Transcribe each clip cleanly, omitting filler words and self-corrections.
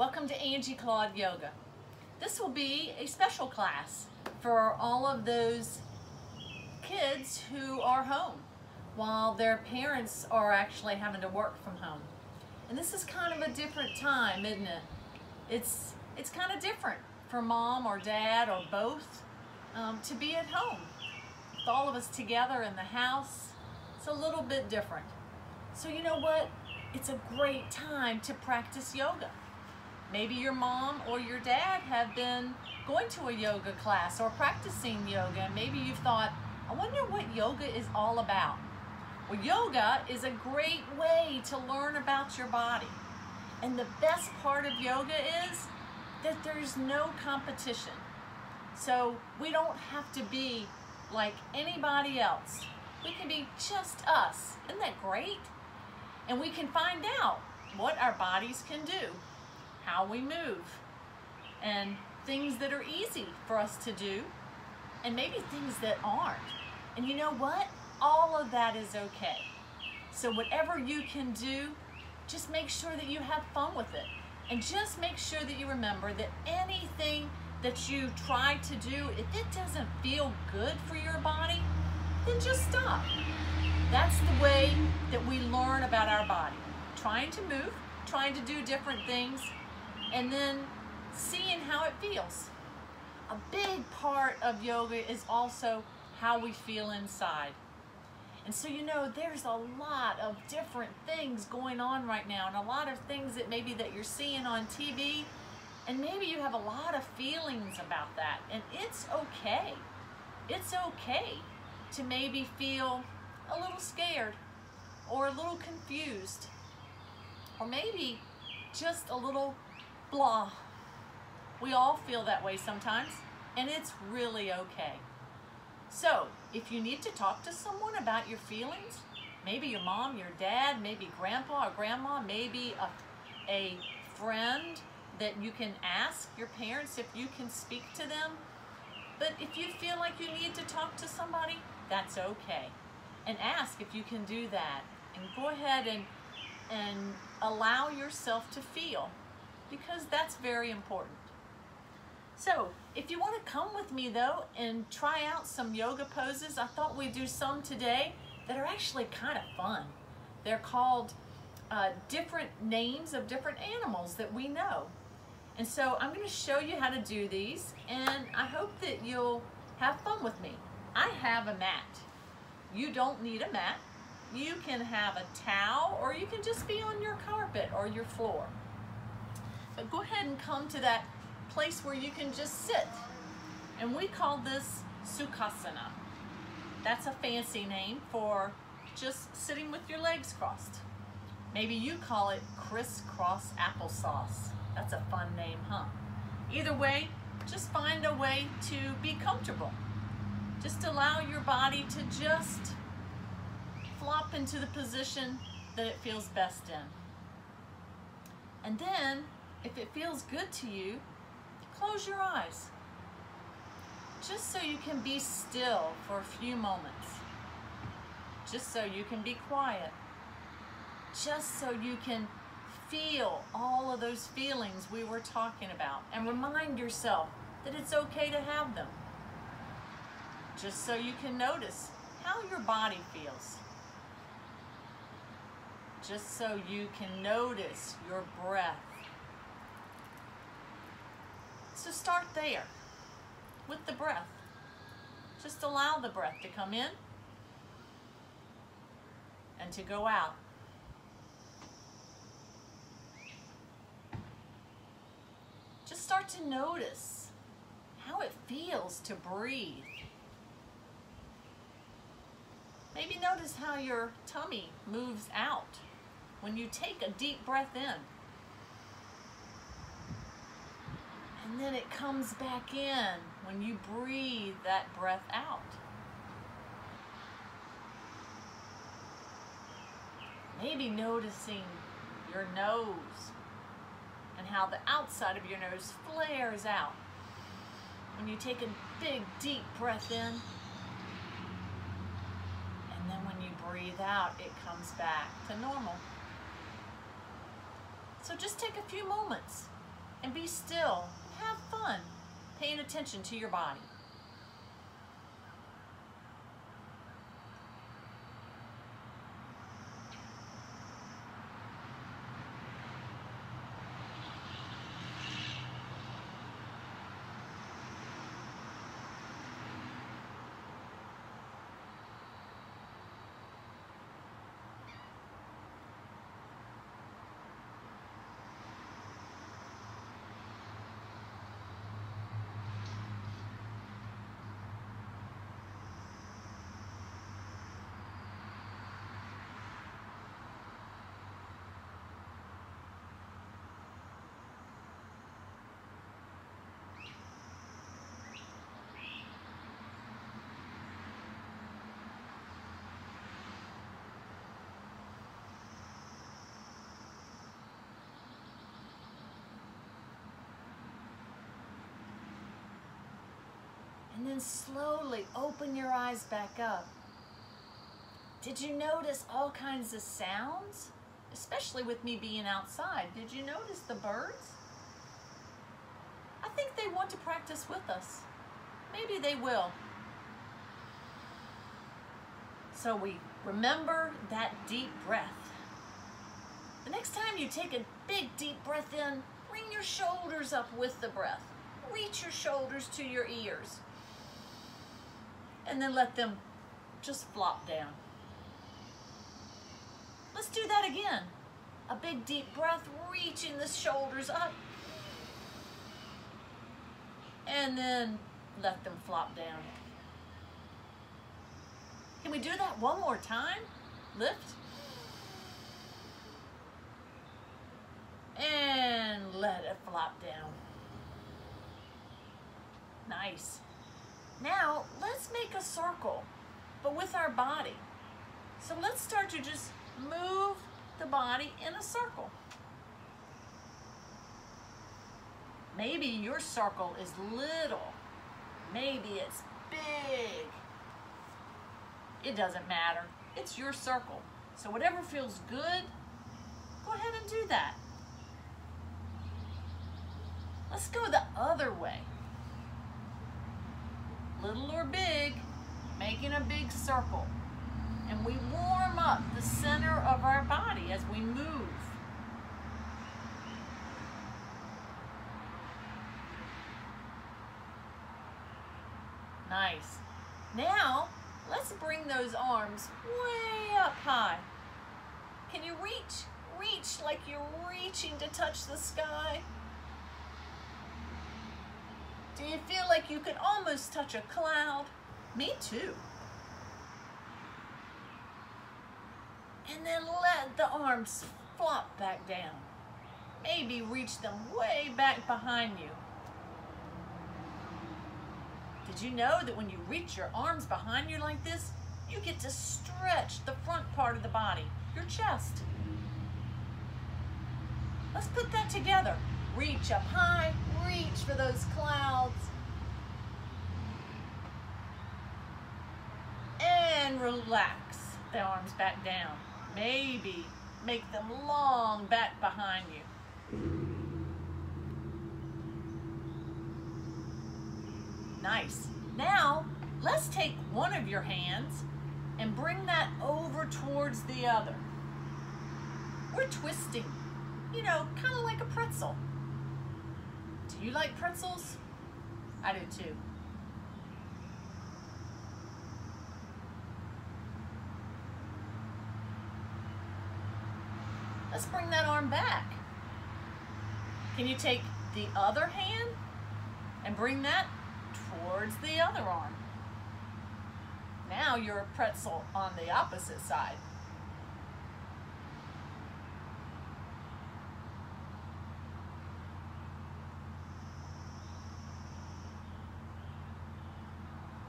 Welcome to Angie Claud Yoga. This will be a special class for all of those kids who are home while their parents are actually having to work from home. And this is kind of a different time, isn't it? It's kind of different for mom or dad or both to be at home. With all of us together in the house, it's a little bit different. So you know what? It's a great time to practice yoga. Maybe your mom or your dad have been going to a yoga class or practicing yoga, and maybe you've thought, I wonder what yoga is all about. Well, yoga is a great way to learn about your body. And the best part of yoga is that there's no competition. So we don't have to be like anybody else. We can be just us. Isn't that great? And we can find out what our bodies can do, how we move, and things that are easy for us to do, and maybe things that aren't. And you know what? All of that is okay. So whatever you can do, just make sure that you have fun with it. And just make sure that you remember that anything that you try to do, if it doesn't feel good for your body, then just stop. That's the way that we learn about our body. Trying to move, trying to do different things, and then seeing how it feels. A big part of yoga is also how we feel inside. And so you know, there's a lot of different things going on right now, and a lot of things that maybe that you're seeing on TV, and maybe you have a lot of feelings about that, and it's okay. It's okay to maybe feel a little scared or a little confused or maybe just a little blah. We all feel that way sometimes, and it's really okay. So if you need to talk to someone about your feelings, maybe your mom, your dad, maybe grandpa or grandma, maybe a friend that you can ask your parents if you can speak to them. But if you feel like you need to talk to somebody, that's okay. And ask if you can do that. And go ahead and allow yourself to feel, because that's very important. So if you want to come with me though and try out some yoga poses, I thought we'd do some today that are actually kind of fun. They're called different names of different animals that we know. And so I'm going to show you how to do these, and I hope that you'll have fun with me. I have a mat. You don't need a mat. You can have a towel, or you can just be on your carpet or your floor. But go ahead and come to that place where you can just sit. And we call this Sukhasana. That's a fancy name for just sitting with your legs crossed. Maybe you call it crisscross applesauce. That's a fun name, huh? Either way, just find a way to be comfortable. Just allow your body to just flop into the position that it feels best in. And then, if it feels good to you, close your eyes. Just so you can be still for a few moments. Just so you can be quiet. Just so you can feel all of those feelings we were talking about, and remind yourself that it's okay to have them. Just so you can notice how your body feels. Just so you can notice your breath. So start there with the breath. Just allow the breath to come in and to go out. Just start to notice how it feels to breathe. Maybe notice how your tummy moves out when you take a deep breath in. And then it comes back in when you breathe that breath out. Maybe noticing your nose and how the outside of your nose flares out when you take a big, deep breath in. And then when you breathe out, it comes back to normal. So just take a few moments and be still. Have fun paying attention to your body. And then slowly open your eyes back up. Did you notice all kinds of sounds? Especially with me being outside. Did you notice the birds? I think they want to practice with us. Maybe they will. So we remember that deep breath. The next time you take a big deep breath in, bring your shoulders up with the breath. Reach your shoulders to your ears. And then let them just flop down. Let's do that again. A big deep breath, reaching the shoulders up. And then let them flop down. Can we do that one more time? Lift. And let it flop down. Nice. Now, let's make a circle, but with our body. So let's start to just move the body in a circle. Maybe your circle is little. Maybe it's big. It doesn't matter. It's your circle. So whatever feels good, go ahead and do that. Let's go the other way. Little or big, making a big circle. And we warm up the center of our body as we move. Nice. Now, let's bring those arms way up high. Can you reach? Reach like you're reaching to touch the sky. Do you feel like you could almost touch a cloud? Me too. And then let the arms flop back down. Maybe reach them way back behind you. Did you know that when you reach your arms behind you like this, you get to stretch the front part of the body, your chest? Let's put that together. Reach up high, reach for those clouds. And relax the arms back down. Maybe make them long back behind you. Nice. Now, let's take one of your hands and bring that over towards the other. We're twisting, you know, kind of like a pretzel. Do you like pretzels? I do too. Let's bring that arm back. Can you take the other hand and bring that towards the other arm? Now you're a pretzel on the opposite side.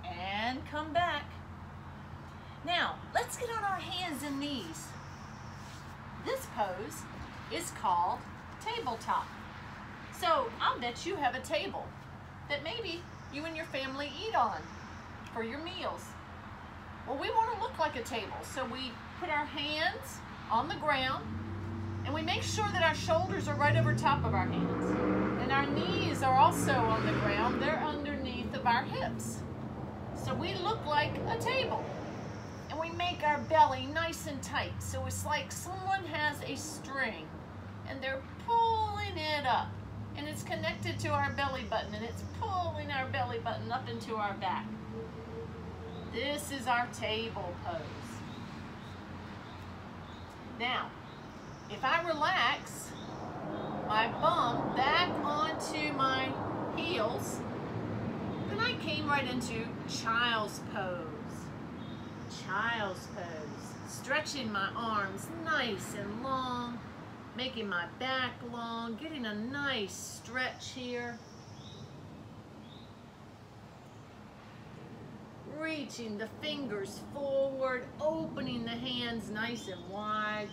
And come back. Now, let's get on our hands and knees. This pose is called Tabletop. So I'll bet you have a table that maybe you and your family eat on for your meals. Well, we want to look like a table, so we put our hands on the ground and we make sure that our shoulders are right over top of our hands. And And our knees are also on the ground. They're underneath of our hips. So we look like a table. And we make our belly nice and tight. So it's like someone has a string and they're pulling it up. And it's connected to our belly button, and it's pulling our belly button up into our back. This is our table pose. Now, if I relax my bum back onto my heels, then I came right into child's pose. Child's pose. Stretching my arms nice and long, making my back long, getting a nice stretch here. Reaching the fingers forward, opening the hands nice and wide.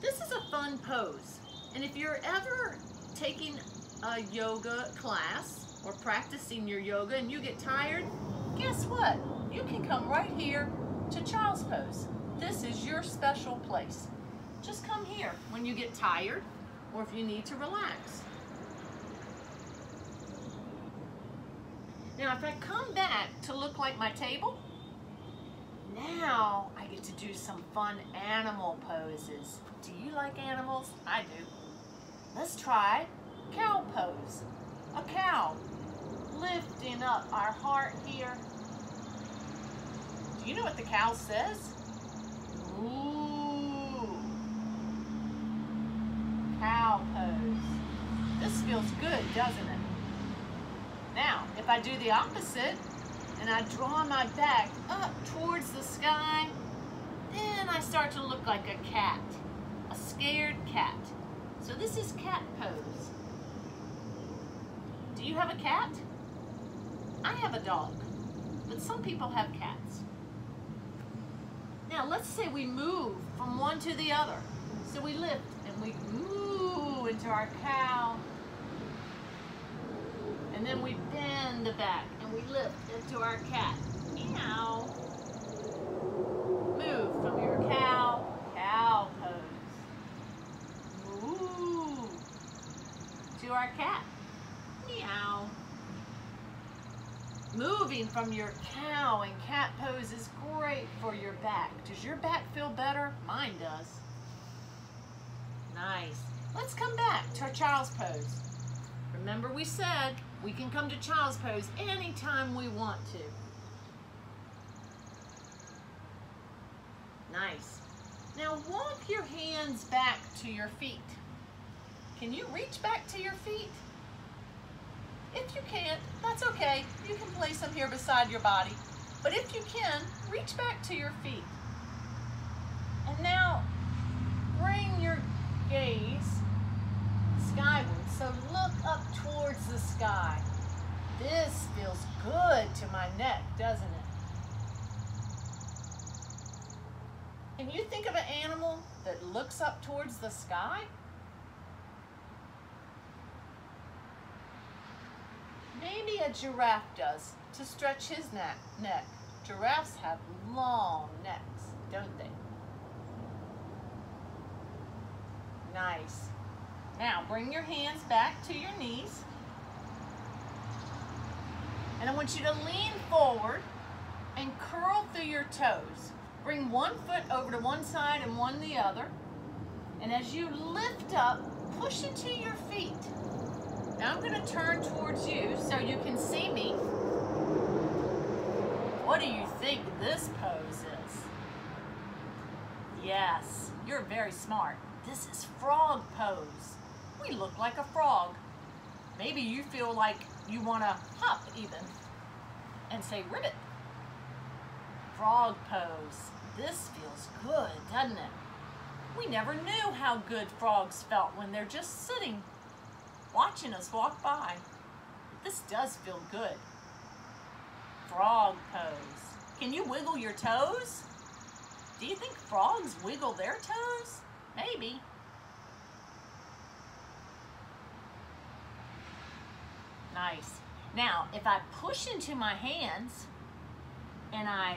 This is a fun pose. And if you're ever taking a yoga class or practicing your yoga and you get tired, guess what? You can come right here to child's pose. This is your special place. Just come here when you get tired or if you need to relax. Now, if I come back to look like my table, now I get to do some fun animal poses. Do you like animals? I do. Let's try cow pose. A cow, lifting up our heart here. Do you know what the cow says? Ooh. Cow pose. This feels good, doesn't it? Now, if I do the opposite, and I draw my back up towards the sky, then I start to look like a cat, a scared cat. So this is cat pose. Do you have a cat? I have a dog, but some people have cats. Now, let's say we move from one to the other. So we lift and we move into our cow. And then we bend the back and we lift into our cat. Meow. Move from your cow, cow pose. Move to our cat. Meow. Moving from your cow and cat pose is great for your back. Does your back feel better? Mine does. Nice. Let's come back to our child's pose. Remember we said we can come to child's pose anytime we want to. Nice. Now walk your hands back to your feet. Can you reach back to your feet? If you can't, that's okay. You can place them here beside your body. But if you can, reach back to your feet. And now bring your gaze skyward. So look up towards the sky. This feels good to my neck, doesn't it? Can you think of an animal that looks up towards the sky? Maybe a giraffe does, to stretch his neck. Giraffes have long necks, don't they? Nice. Now, bring your hands back to your knees. And I want you to lean forward and curl through your toes. Bring one foot over to one side and one the other. And as you lift up, push into your feet. Now I'm going to turn towards you so you can see me. What do you think this pose is? Yes, you're very smart. This is frog pose. We look like a frog. Maybe you feel like you want to hop even and say ribbit. Frog pose. This feels good, doesn't it? We never knew how good frogs felt when they're just sitting, watching us walk by. This does feel good. Frog pose. Can you wiggle your toes? Do you think frogs wiggle their toes? Maybe. Nice. Now, if I push into my hands and I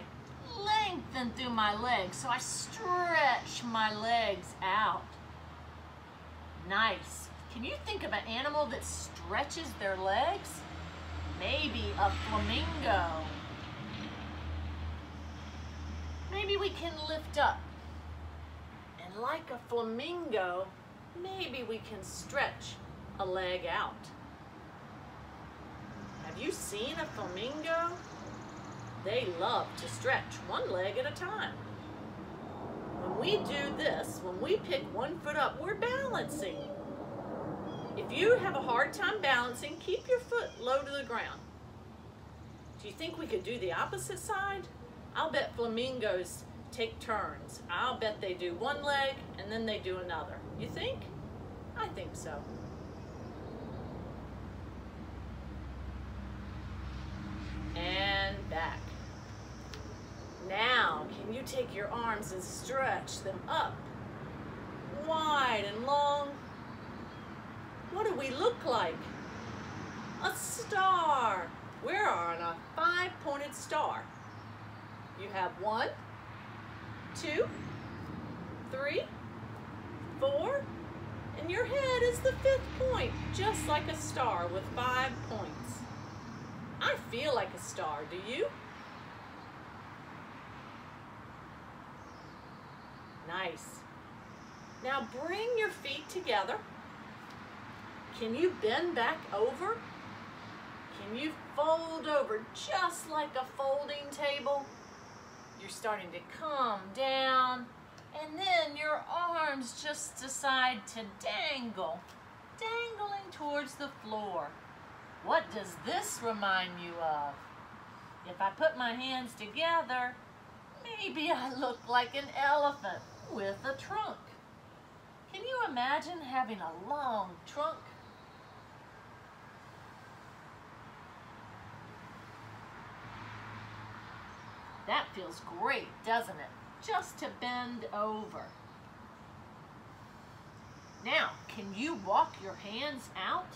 lengthen through my legs, so I stretch my legs out. Nice. Can you think of an animal that stretches their legs? Maybe a flamingo. Maybe we can lift up. And like a flamingo, maybe we can stretch a leg out. Have you seen a flamingo? They love to stretch one leg at a time. When we do this, when we pick one foot up, we're balancing. If you have a hard time balancing, keep your foot low to the ground. Do you think we could do the opposite side? I'll bet flamingos take turns. I'll bet they do one leg and then they do another. You think? I think so. And back. Now, can you take your arms and stretch them up, wide and long? What do we look like? A star. We're on a 5-pointed star. You have 1, 2, 3, 4, and your head is the 5th point, just like a star with 5 points. I feel like a star, do you? Nice. Now bring your feet together. Can you bend back over? Can you fold over just like a folding table? You're starting to come down, and then your arms just decide to dangle, dangling towards the floor. What does this remind you of? If I put my hands together, maybe I look like an elephant with a trunk. Can you imagine having a long trunk? That feels great, doesn't it? Just to bend over. Now, can you walk your hands out?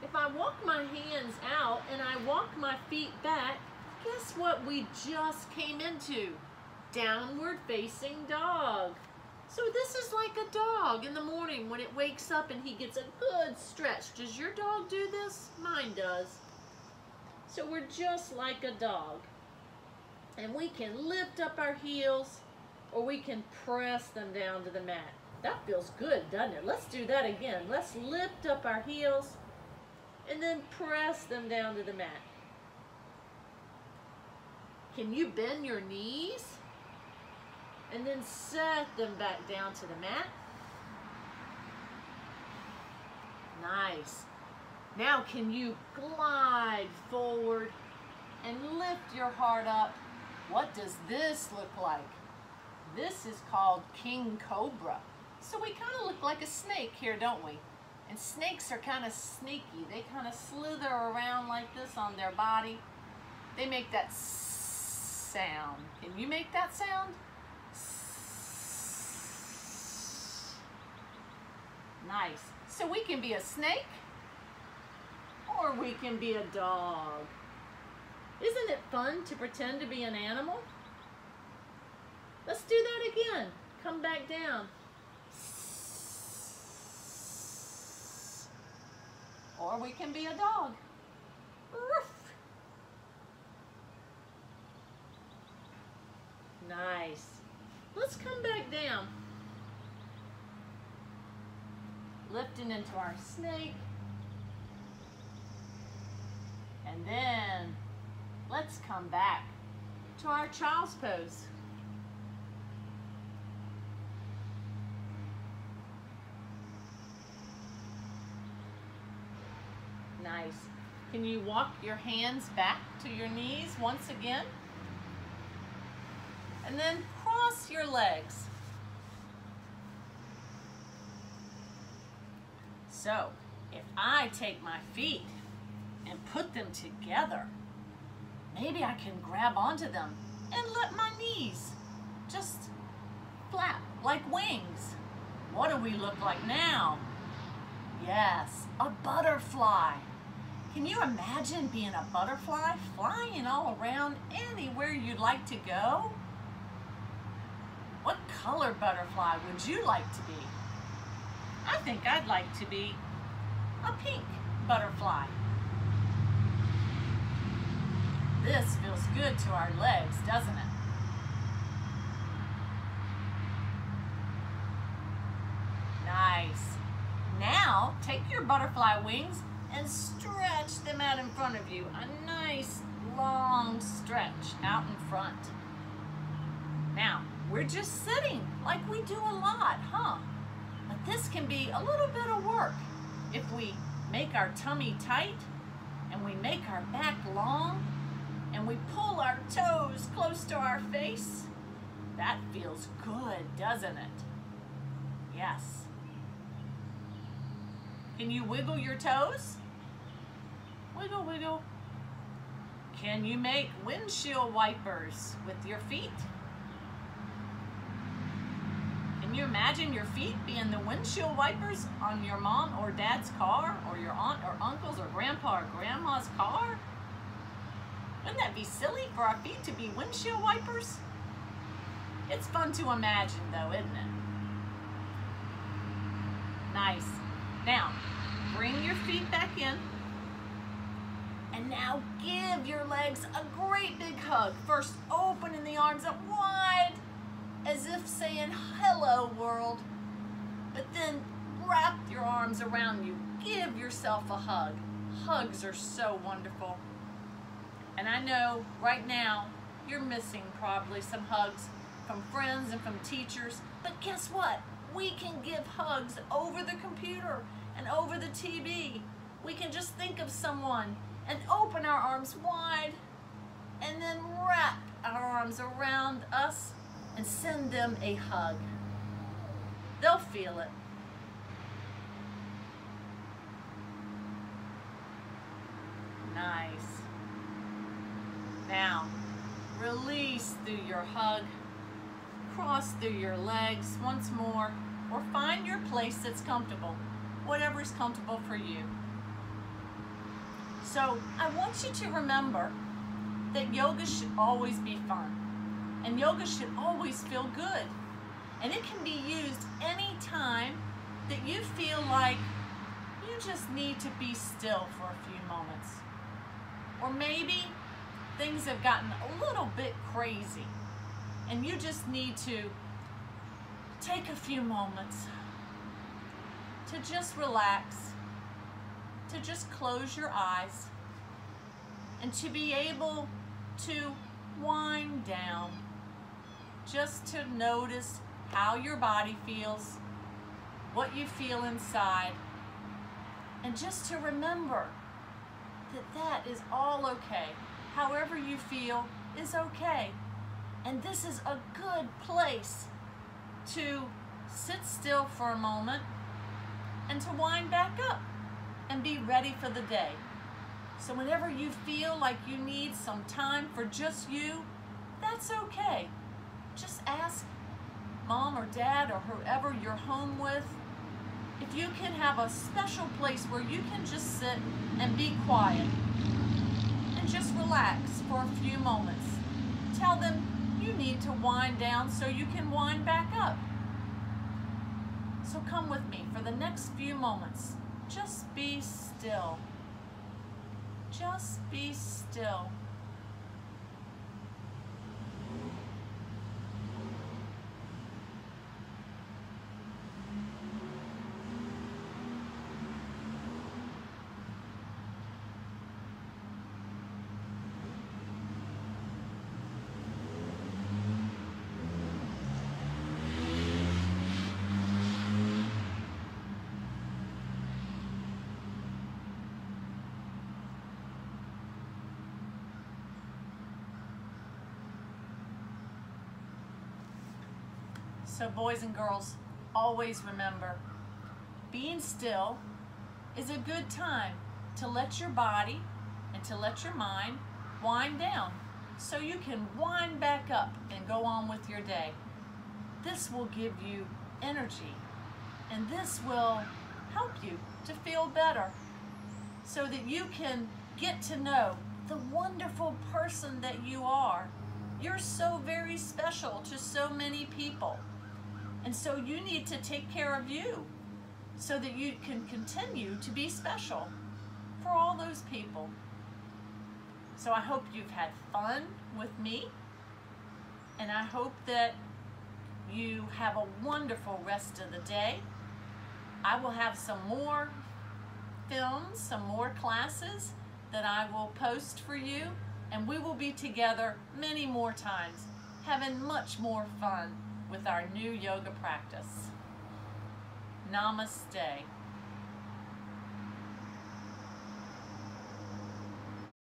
If I walk my hands out and I walk my feet back, guess what we just came into? Downward facing dog. So this is like a dog in the morning when it wakes up and he gets a good stretch. Does your dog do this? Mine does. So we're just like a dog. And we can lift up our heels or we can press them down to the mat. That feels good, doesn't it? Let's do that again. Let's lift up our heels and then press them down to the mat. Can you bend your knees and then set them back down to the mat? Nice. Now can you glide forward and lift your heart up? What does this look like? This is called King Cobra. So we kind of look like a snake here, don't we? And snakes are kind of sneaky. They kind of slither around like this on their body. They make that sound. Can you make that sound? Nice. So we can be a snake or we can be a dog. Isn't it fun to pretend to be an animal? Let's do that again. Come back down. Or we can be a dog. Ruff. Nice. Let's come back down. Lifting into our snake. And then let's come back to our child's pose. Nice. Can you walk your hands back to your knees once again? And then cross your legs. So, if I take my feet and put them together, maybe I can grab onto them and let my knees just flap like wings. What do we look like now? Yes, a butterfly. Can you imagine being a butterfly flying all around anywhere you'd like to go? What color butterfly would you like to be? I think I'd like to be a pink butterfly. This feels good to our legs, doesn't it? Nice. Now, take your butterfly wings and stretch them out in front of you. A nice long stretch out in front. Now, we're just sitting like we do a lot, huh? But this can be a little bit of work. If we make our tummy tight and we make our back long and we pull our toes close to our face, that feels good, doesn't it? Yes. Can you wiggle your toes? Wiggle, wiggle. Can you make windshield wipers with your feet? Can you imagine your feet being the windshield wipers on your mom or dad's car, or your aunt or uncle's or grandpa or grandma's car? Wouldn't that be silly for our feet to be windshield wipers? It's fun to imagine though, isn't it? Nice. Now, bring your feet back in. And now give your legs a great big hug. First, opening the arms up wide, as if saying, hello world. But then wrap your arms around you. Give yourself a hug. Hugs are so wonderful. And I know right now you're missing probably some hugs from friends and from teachers. But guess what? We can give hugs over the computer and over the TV. We can just think of someone and open our arms wide and then wrap our arms around us and send them a hug. They'll feel it. Nice. Now, release through your hug. Cross through your legs once more, or find your place that's comfortable, whatever's comfortable for you. So I want you to remember that yoga should always be fun, and yoga should always feel good, and it can be used any time that you feel like you just need to be still for a few moments, or maybe things have gotten a little bit crazy and you just need to take a few moments to just relax, to just close your eyes, and to be able to wind down, just to notice how your body feels, what you feel inside, and just to remember that that is all okay. However you feel is okay. And this is a good place to sit still for a moment and to wind back up and be ready for the day. So whenever you feel like you need some time for just you, that's okay. Just ask mom or dad or whoever you're home with if you can have a special place where you can just sit and be quiet and just relax for a few moments. Tell them you need to wind down so you can wind back up. So come with me for the next few moments. Just be still. Just be still. So boys and girls, always remember, being still is a good time to let your body and to let your mind wind down so you can wind back up and go on with your day. This will give you energy, and this will help you to feel better so that you can get to know the wonderful person that you are. You're so very special to so many people. And so you need to take care of you. so that you can continue to be special for all those people. So I hope you've had fun with me, and I hope that you have a wonderful rest of the day. I will have some more films, some more classes that I will post for you, and we will be together many more times, having much more fun with our new yoga practice. Namaste.